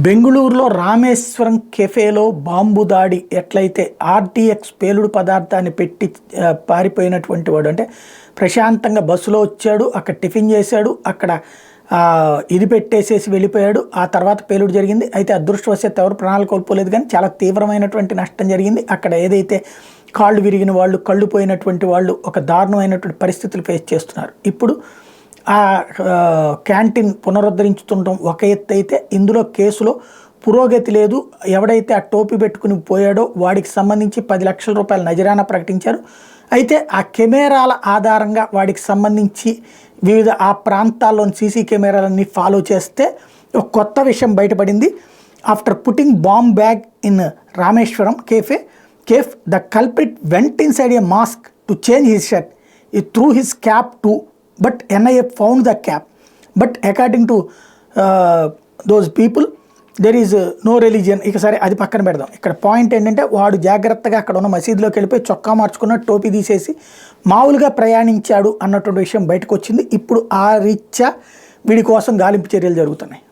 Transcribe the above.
బెంగుళూరులో రామేశ్వరం కెఫేలో బాంబు దాడి ఎట్లయితే ఆర్టీఎక్స్ పేలుడు పదార్థాన్ని పెట్టి పారిపోయినటువంటి వాడు, అంటే ప్రశాంతంగా బస్సులో వచ్చాడు, అక్కడ టిఫిన్ చేశాడు, అక్కడ ఇది పెట్టేసేసి వెళ్ళిపోయాడు. ఆ తర్వాత పేలుడు జరిగింది. అయితే అదృష్టవశాత్తు ఎవరు ప్రాణాలు కోల్పోలేదు, కానీ చాలా తీవ్రమైనటువంటి నష్టం జరిగింది. అక్కడ ఏదైతే కాళ్ళు విరిగిన వాళ్ళు, కళ్ళు పోయినటువంటి వాళ్ళు ఒక దారుణమైనటువంటి పరిస్థితులు ఫేస్ చేస్తున్నారు. ఇప్పుడు ఆ క్యాంటీన్ పునరుద్ధరించుతుండటం ఒక ఎత్తు అయితే, ఇందులో కేసులో పురోగతి లేదు. ఎవడైతే ఆ టోపీ పెట్టుకుని పోయాడో వాడికి సంబంధించి 10 లక్షల రూపాయల నజరానా ప్రకటించారు. అయితే ఆ కెమెరాల ఆధారంగా వాడికి సంబంధించి వివిధ ఆ ప్రాంతాల్లోని సీసీ కెమెరాలన్నీ ఫాలో చేస్తే ఒక కొత్త విషయం బయటపడింది. After putting bomb bag in Rameshwaram cafe the culprit went inside a mosque to change his shirt. He threw his cap too, but NIA found the cap. But according to those people, there is no religion. ఇక సరే, అది పక్కన పెడదాం. ఇక్కడ point ఏంటంటే, వాడు జాగ్రత్తగా అక్కడ ఉన్న మసీదులోకి వెళ్ళిపోయి చొక్కా మార్చుకున్న, టోపీ తీసేసి మామూలుగా ప్రయాణించాడు అన్నటువంటి విషయం బయటకు వచ్చింది. ఇప్పుడు ఆ రీత్యా వీడి కోసం గాలింపు చర్యలు జరుగుతున్నాయి.